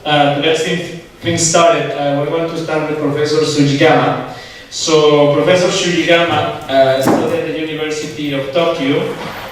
let's get things started. We're going to start with Professor Sugiyama. So Professor Sugiyama studied at the University of Tokyo.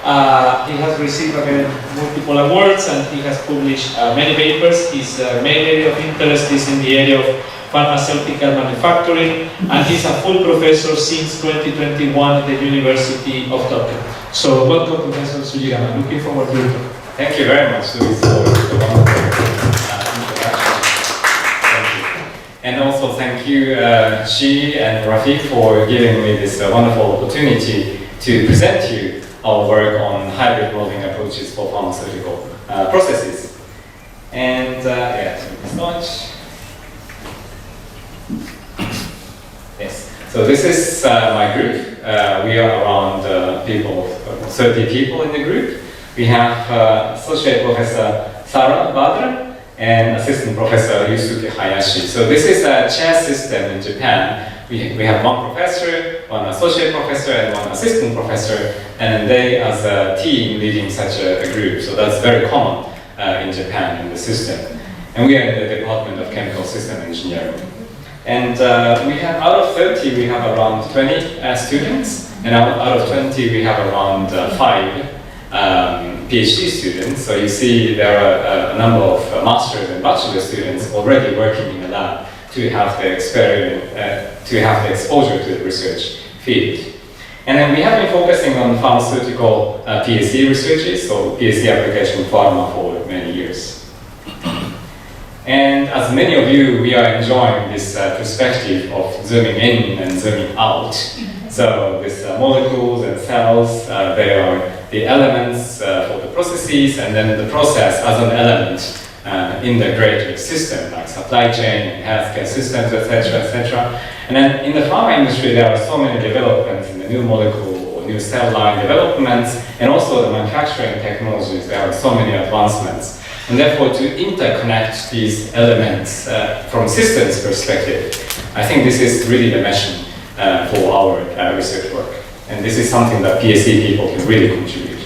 He has received multiple awards and he has published many papers. His main area of interest is in the area of pharmaceutical manufacturing, and he's a full professor since 2021 at the University of Tokyo. So welcome, Professor Sugiyama. Looking forward to it. Thank you very much, Luis, for the wonderful introduction. Thank you. And also thank you, Shi and Rafi, for giving me this wonderful opportunity to present to you our work on hybrid molding approaches for pharmaceutical processes. And let's launch. Yes. So this is my group. We are around 30 people in the group. We have Associate Professor Sara Badra and Assistant Professor Yusuke Hayashi. So this is a chair system in Japan. We have one professor, one associate professor, and one assistant professor, and they as a team leading such a group. So that's very common in Japan in the system. And we are in the Department of Chemical System Engineering. And we have, out of 30, we have around 20 students, and out of 20, we have around 5 PhD students. So you see there are a number of master's and bachelor students already working in the lab to have the experience, to have the exposure to the research field. And then we have been focusing on pharmaceutical PSC researches, so PSC application pharma for many years. And as many of you, we are enjoying this perspective of zooming in and zooming out. So these molecules and cells, they are the elements for the processes, and then the process as an element in the greater system, like supply chain and healthcare systems, etc., etc. And then in the pharma industry, there are so many developments in the new molecule or new cell line developments, and also the manufacturing technologies, there are so many advancements. And therefore, to interconnect these elements from systems perspective, I think this is really the mission for our research work. And this is something that PSC people can really contribute.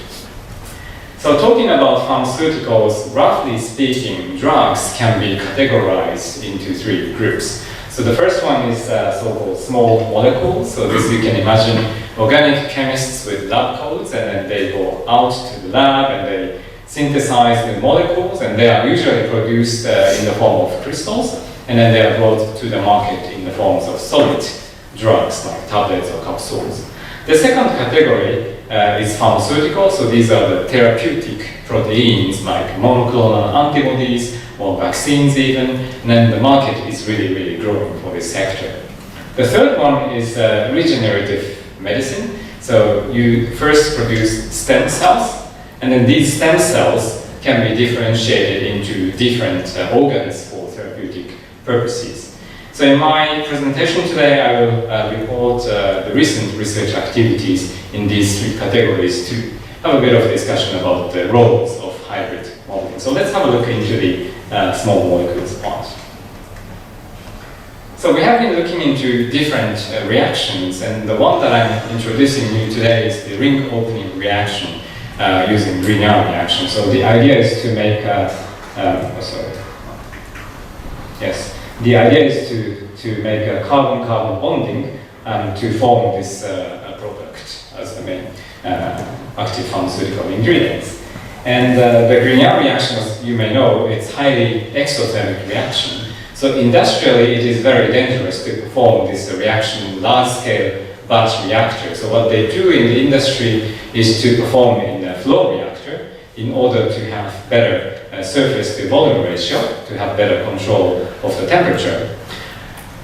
So talking about pharmaceuticals, roughly speaking, drugs can be categorized into 3 groups. So the first one is so-called small molecules. So this you can imagine organic chemists with lab coats, and then they go out to the lab and they synthesize the molecules, and they are usually produced in the form of crystals, and then they are brought to the market in the forms of solid drugs like tablets or capsules. The second category is pharmaceutical, so these are the therapeutic proteins like monoclonal antibodies or vaccines even, and then the market is really, really growing for this sector. The third one is regenerative medicine. So you first produce stem cells, and then these stem cells can be differentiated into different organs for therapeutic purposes. So in my presentation today, I will report the recent research activities in these 3 categories to have a bit of discussion about the roles of hybrid modeling. So let's have a look into the small molecules part. So we have been looking into different reactions, and the one that I'm introducing you today is the ring opening reaction using Grignard reaction. So the idea is to make the idea is to make a carbon-carbon bonding to form this product as the main active pharmaceutical ingredients. And the Grignard reaction, as you may know, it's highly exothermic reaction. So industrially, it is very dangerous to perform this reaction in large-scale batch reactor. So what they do in the industry is to perform in a flow reactor in order to have better surface to volume ratio, to have better control of the temperature.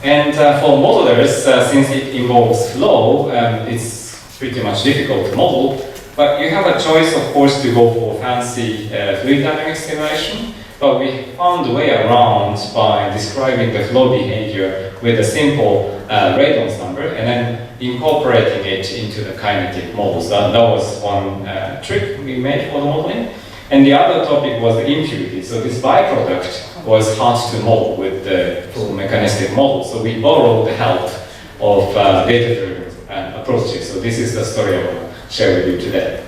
And for modelers, since it involves flow, it's pretty much difficult to model, but you have a choice, of course, to go for fancy fluid dynamics simulation. But we found a way around by describing the flow behavior with a simple Reynolds number and then incorporating it into the kinetic models. That was one trick we made for the modeling. And the other topic was the impurity. So this byproduct was hard to model with the full mechanistic model. So we borrowed the help of data-driven approaches. So this is the story I will share with you today.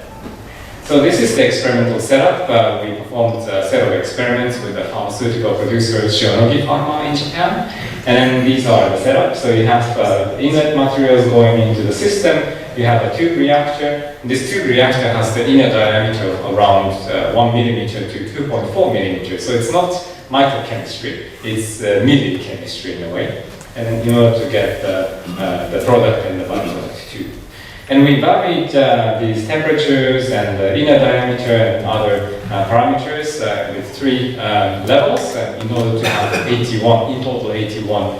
So So this is the experimental setup. We performed a set of experiments with the pharmaceutical producer Shionogi Pharma in Japan. And then these are the setup. So you have inlet materials going into the system. You have a tube reactor. This tube reactor has the inner diameter of around 1 millimeter to 2.4 millimeters. So it's not microchemistry, it's millichemistry in a way. And then in order to get the product and the byproduct too. And we varied these temperatures and the inner diameter and other parameters with 3 levels in order to have 81, in total 81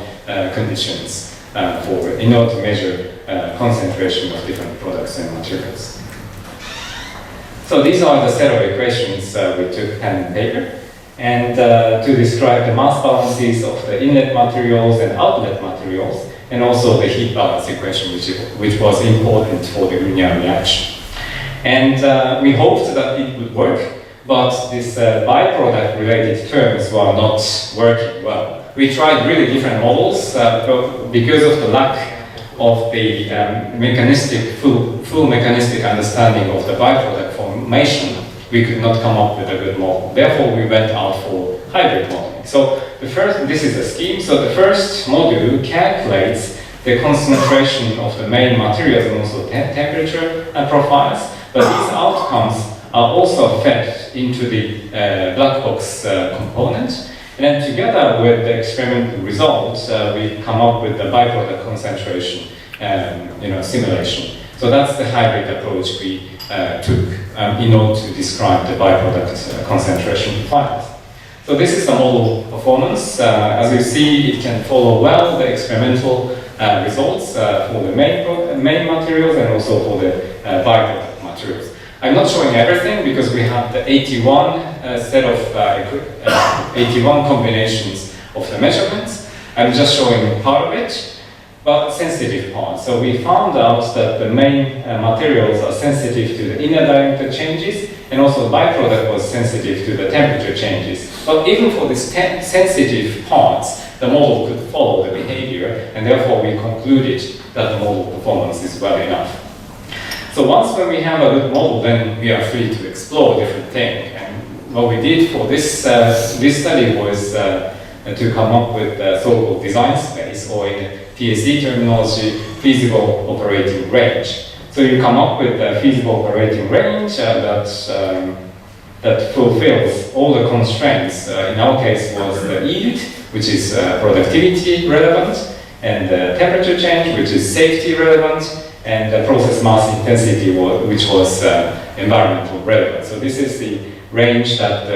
conditions in order to measure concentration of different products and materials. So these are the set of equations we took pen and paper. And to describe the mass balances of the inlet materials and outlet materials, and also the heat balance equation, which was important for the Grignard reaction. And we hoped that it would work, but these byproduct related terms were not working well. We tried really different models, but because of the lack of the full mechanistic understanding of the byproduct formation, we could not come up with a good model. Therefore, we went out for hybrid modeling. So this is the scheme. So the first module calculates the concentration of the main materials and also temperature profiles. But these outcomes are also fed into the black box component. And then together with the experimental results, we come up with the byproduct concentration simulation. So that's the hybrid approach we took in order to describe the byproduct concentration profiles. So this is the model performance. As you see, it can follow well the experimental results for the main materials and also for the byproduct materials. I'm not showing everything because we have the 81 set of 81 combinations of the measurements. I'm just showing part of it, but sensitive part. So we found out that the main materials are sensitive to the inner diameter changes, and also the byproduct was sensitive to the temperature changes. But even for these sensitive parts, the model could follow the behavior, and therefore we concluded that the model performance is well enough. So once when we have a good model, then we are free to explore different things. And what we did for this study was to come up with the so-called design space, or in PSD terminology, feasible operating range. So you come up with a feasible operating range that fulfills all the constraints. In our case was the yield, which is productivity relevant, and the temperature change, which is safety relevant, and the process mass intensity, which was environmental relevant. So this is the range that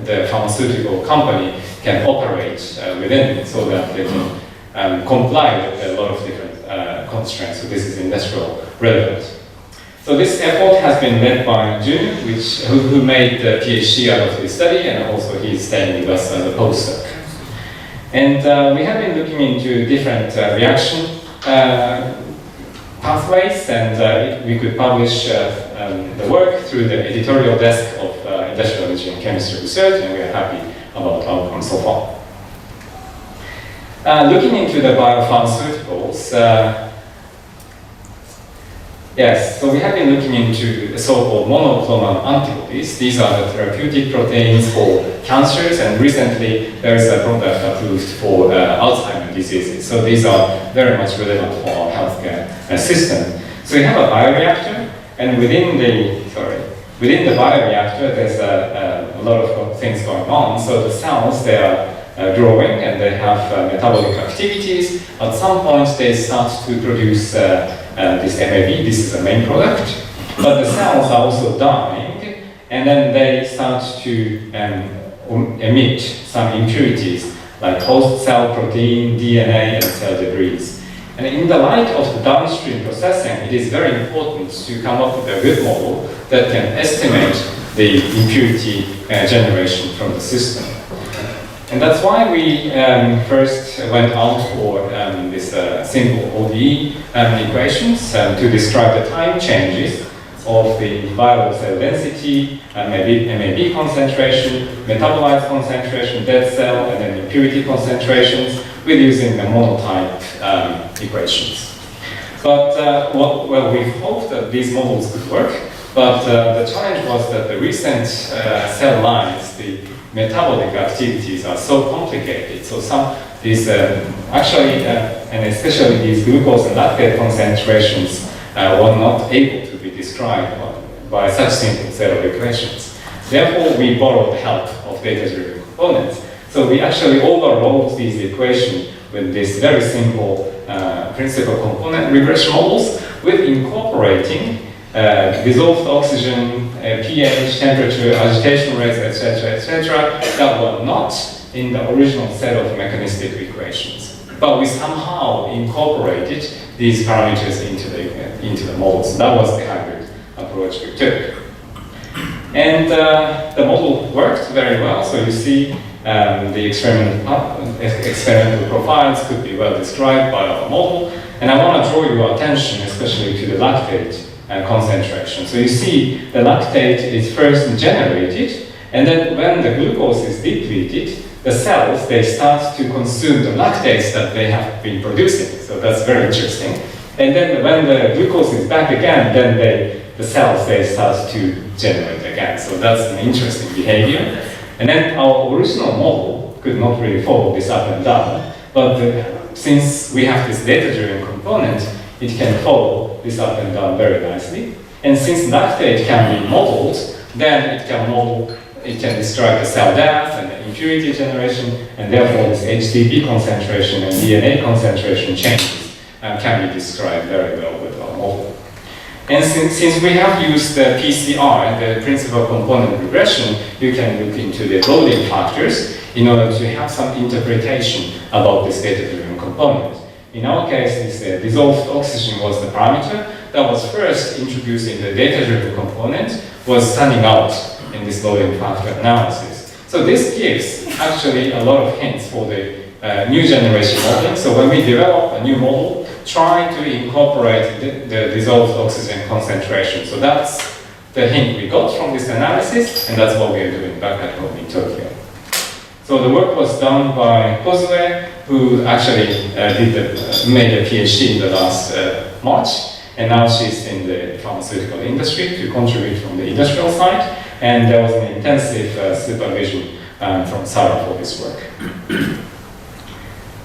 the pharmaceutical company can operate within, so that they can comply with a lot of different constraints. So this is industrial relevant. So this effort has been led by Jun, who made the PhD out of this study, and also he's staying with us as a postdoc. And we have been looking into different reaction pathways, and we could publish the work through the editorial desk of Industrial Energy and Chemistry Research, and we are happy about outcomes so far. Looking into the biopharmaceuticals, yes, so we have been looking into the so-called monoclonal antibodies. These are the therapeutic proteins for cancers, and recently there is a product approved for Alzheimer's diseases. So these are very much relevant for our healthcare system. So we have a bioreactor, and within the bioreactor there's a lot of things going on. So the cells, they are growing and they have metabolic activities. At some point they start to produce this MAB, this is the main product, but the cells are also dying, and then they start to emit some impurities like host cell protein, DNA, and cell debris. And in the light of the downstream processing, it is very important to come up with a good model that can estimate the impurity generation from the system. And that's why we first went out for this simple ODE equations to describe the time changes of the viable cell density, MAB concentration, metabolite concentration, dead cell, and then impurity concentrations with using the monotype equations. But we hoped that these models could work, But the challenge was that the recent cell lines, the metabolic activities are so complicated. So these actually, and especially these glucose and lactate concentrations were not able to be described by such simple set of equations. Therefore, we borrowed the help of data-driven components. So we actually overrode these equations with this very simple principal component regression models with incorporating dissolved oxygen, pH, temperature, agitation rates, etc., that were not in the original set of mechanistic equations. But we somehow incorporated these parameters into the models. That was the hybrid approach we took. And the model worked very well. So you see the experimental profiles could be well described by our model. And I want to draw your attention especially to the lactate concentration. So you see the lactate is first generated, and then when the glucose is depleted, the cells, they start to consume the lactates that they have been producing. So that's very interesting. And then when the glucose is back again, then the cells, they start to generate again. So that's an interesting behavior. And then our original model could not really follow this up and down, but since we have this data-driven component, it can follow this up and down very nicely. And since lactate can be modeled, then it can describe the cell death and the impurity generation, and therefore this HTP concentration and DNA concentration changes can be described very well with our model. And since we have used the PCR, the principal component regression, you can look into the loading factors in order to have some interpretation about this data-driven component. In our case, this dissolved oxygen was the parameter that was first introduced in the data-driven component, was standing out in this loading factor analysis. So this gives actually a lot of hints for the new generation modeling. So when we develop a new model, try to incorporate the dissolved oxygen concentration. So that's the hint we got from this analysis, and that's what we are doing back at home in Tokyo. So the work was done by Kozue, who actually made a PhD in the last March, and now she's in the pharmaceutical industry to contribute from the industrial side, and there was an intensive supervision from Sarah for this work.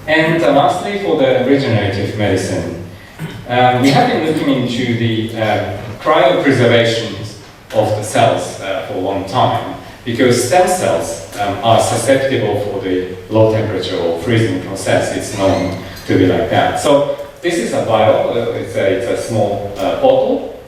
And lastly, for the regenerative medicine, we have been looking into the cryopreservation of the cells for a long time, because stem cells are susceptible for the low temperature or freezing process. It's known to be like that. So this is a vial. It's a small bottle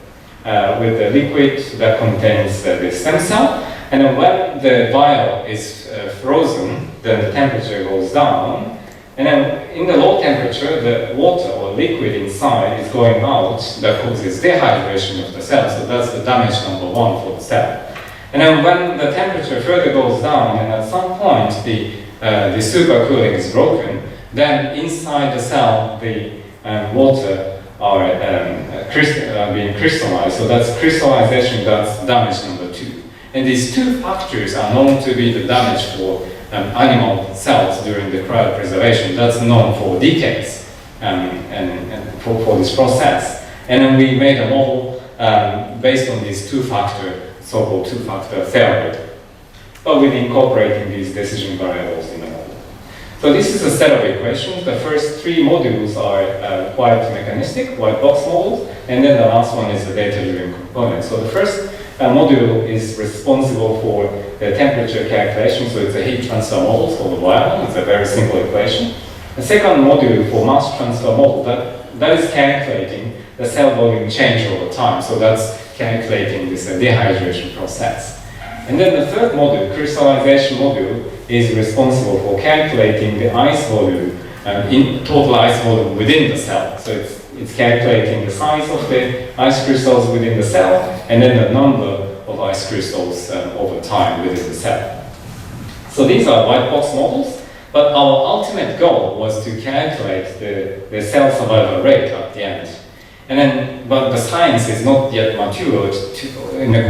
with a liquid that contains the stem cell. And then when the vial is frozen, then the temperature goes down. And then in the low temperature, the water or liquid inside is going out that causes dehydration of the cell. So that's the damage number one for the cell. And then when the temperature further goes down, and at some point the supercooling is broken, then inside the cell the water are being crystallized. So that's crystallization, that's damage number two. And these two factors are known to be the damage for animal cells during the cryopreservation. That's known for decades and for this process. And then we made a model based on these two-factor, so-called two-factor theory, but with incorporating these decision variables in the model. So this is a set of equations. The first three modules are quite mechanistic, white box models, and then the last one is the data-driven component. So the first module is responsible for the temperature calculation, so it's a heat transfer model for the vial. It's a very simple equation. The second module for mass transfer model, that is calculating the cell volume change over time, so that's calculating this dehydration process. And then the third module, crystallization module, is responsible for calculating the ice volume, in total ice volume within the cell. So it's calculating the size of the ice crystals within the cell, and then the number of ice crystals over time within the cell. So these are white box models, but our ultimate goal was to calculate the cell survival rate at the end. But the science is not yet matured in a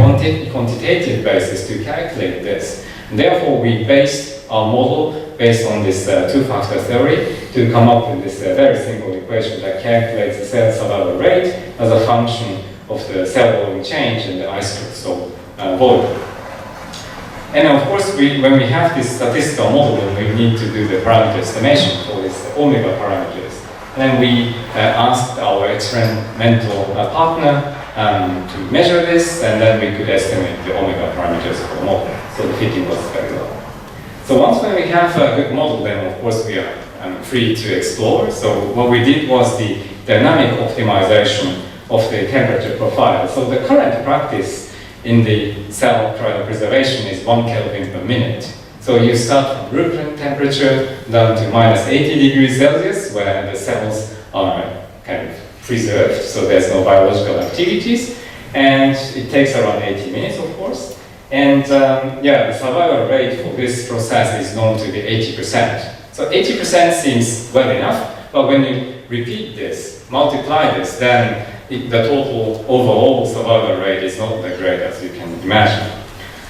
quantitative basis to calculate this. And therefore, we based our model based on this two-factor theory to come up with this very simple equation that calculates the cell survival rate as a function of the cell volume change and the ice crystal volume. And of course, when we have this statistical model, then we need to do the parameter estimation for these omega parameters. And then we asked our experimental partner to measure this, and then we could estimate the omega parameters for the model. So the fitting was very low. So once when we have a good model, then of course we are free to explore. So what we did was the dynamic optimization of the temperature profile. So the current practice in the cell cryopreservation is 1 Kelvin per minute. So you start from room temperature down to minus 80 degrees Celsius, where the cells are kind of preserved, so there's no biological activities, and it takes around 80 minutes, of course. And the survival rate for this process is known to be 80%. So 80% seems well enough, but when you repeat this, multiply this, then the total overall survival rate is not that great as you can imagine.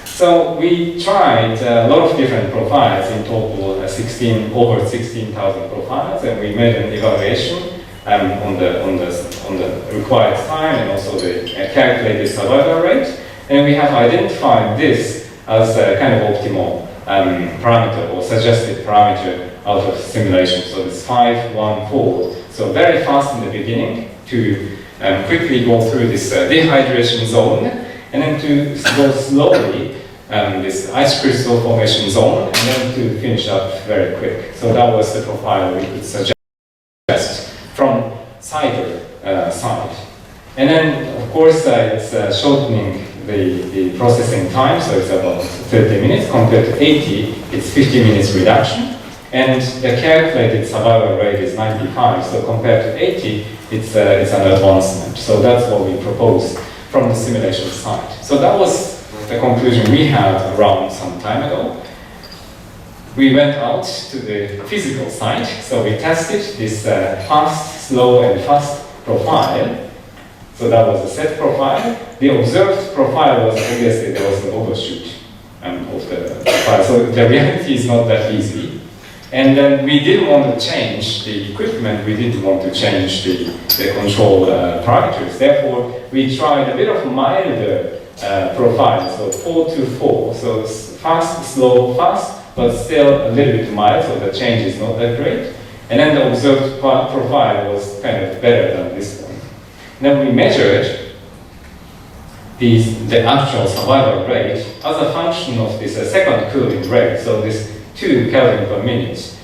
So we tried a lot of different profiles, in total over 16,000 profiles, and we made an evaluation on the required time and also the calculated survival rate. And we have identified this as a kind of optimal parameter or suggested parameter out of simulation. So it's 5, 1, 4. So very fast in the beginning to quickly go through this dehydration zone, and then to go slowly this ice crystal formation zone, and then to finish up very quick. So that was the profile we could suggest from cyber side. And then, of course, it's shortening the processing time, so it's about 30 minutes compared to 80, it's 50 minutes reduction. And the calculated survival rate is 95, so compared to 80, it's an advancement. So that's what we proposed from the simulation side. So that was the conclusion we had around some time ago. We went out to the physical side, so we tested this fast, slow, and fast profile. So that was a set profile. The observed profile was obviously there was an overshoot of the profile, so the reality is not that easy. And then we didn't want to change the equipment, we didn't want to change the control parameters. Therefore, we tried a bit of milder profile, so 4-4, so it's fast, slow, fast, but still a little bit mild, so the change is not that great. And then the observed profile was kind of better than this one. Then we measured the actual survival rate as a function of this second cooling rate. So this 2 Kelvin per minute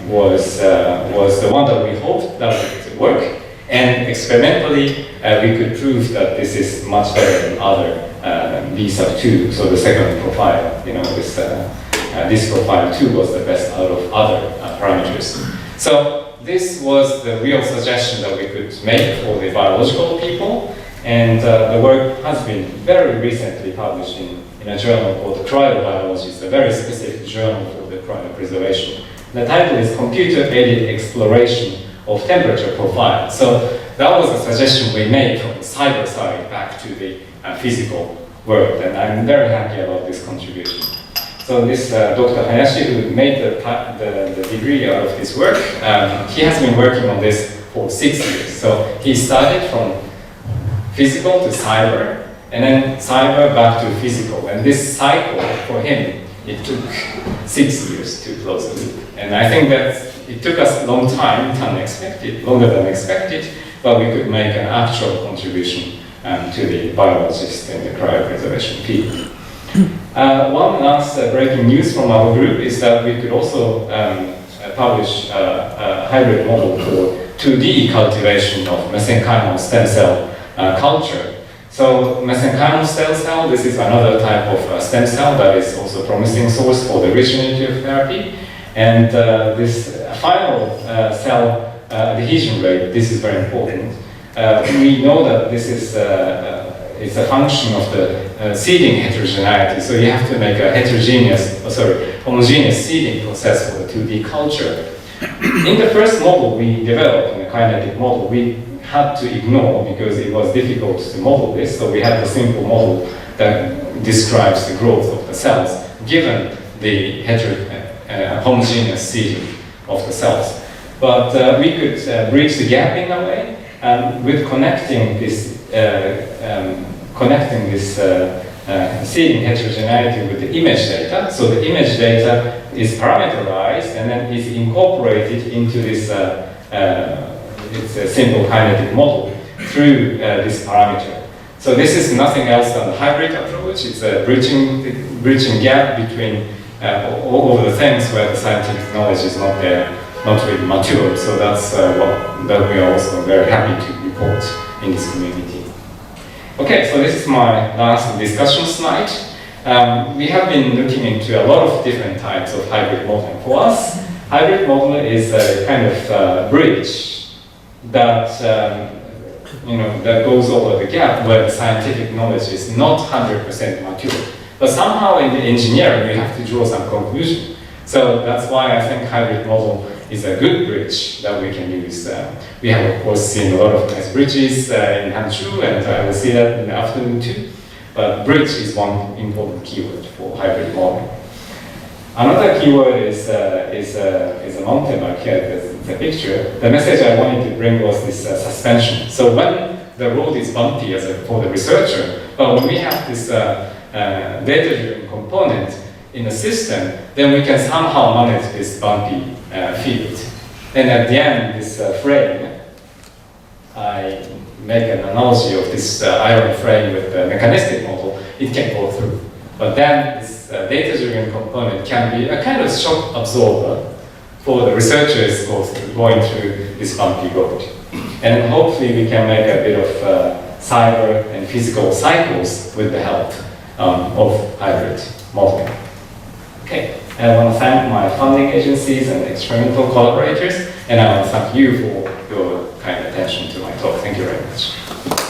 was the one that we hoped that would work. And experimentally, we could prove that this is much better than other B sub 2. So the second profile, this profile 2 was the best out of other parameters. So this was the real suggestion that we could make for the biological people. And the work has been very recently published in a journal called Cryobiology. It's a very specific journal for the cryopreservation. The title is Computer-Aided Exploration of Temperature Profile. So that was a suggestion we made from the cyber side back to the physical world, and I'm very happy about this contribution. So this Dr. Hayashi, who made the degree out of this work, he has been working on this for 6 years. So he started from physical to cyber, and then cyber back to physical. And this cycle, for him, it took 6 years to close the loop. And I think that it took us a long time, longer than expected, but we could make an actual contribution to the biologists in the cryopreservation field. One last breaking news from our group is that we could also publish a hybrid model for 2D cultivation of mesenchymal stem cell culture. So mesenchymal stem cell, this is another type of stem cell that is also a promising source for the regenerative therapy. And this final cell adhesion rate, this is very important. We know that this is it's a function of the seeding heterogeneity. So you have to make a homogeneous seeding process for the 2D culture. In the first model we developed, in the kinetic model, we had to ignore because it was difficult to model this. So we had a simple model that describes the growth of the cells given the homogeneous seeding of the cells. But we could bridge the gap in a way with connecting this connecting this seeing heterogeneity with the image data. So the image data is parameterized and then is incorporated into this it's a simple kinetic model through this parameter. So this is nothing else than the hybrid approach. It's a bridging gap between all of the things where the scientific knowledge is not there, not really mature. So that's what that we are also very happy to report in this community. Okay, so this is my last discussion slide. We have been looking into a lot of different types of hybrid modeling. For us, hybrid modeling is a kind of bridge that that goes over the gap where the scientific knowledge is not 100% mature. But somehow in the engineering, we have to draw some conclusion. So that's why I think hybrid model is a good bridge that we can use. We have, of course, seen a lot of nice bridges in Hangzhou, and I will see that in the afternoon too. But bridge is one important keyword for hybrid modeling. Another keyword is a mountain bike. Here, there's the picture. The message I wanted to bring was this suspension. So when the road is bumpy for the researcher, but when we have this data-driven component in the system, then we can somehow manage this bumpy field. And at the end, this frame, I make an analogy of this iron frame with the mechanistic model, it can go through. But then this data-driven component can be a kind of shock absorber for the researchers going through this bumpy road. And hopefully we can make a bit of cyber and physical cycles with the help of hybrid modeling. Okay, I want to thank my funding agencies and experimental collaborators, and I want to thank you for your kind attention to my talk. Thank you very much.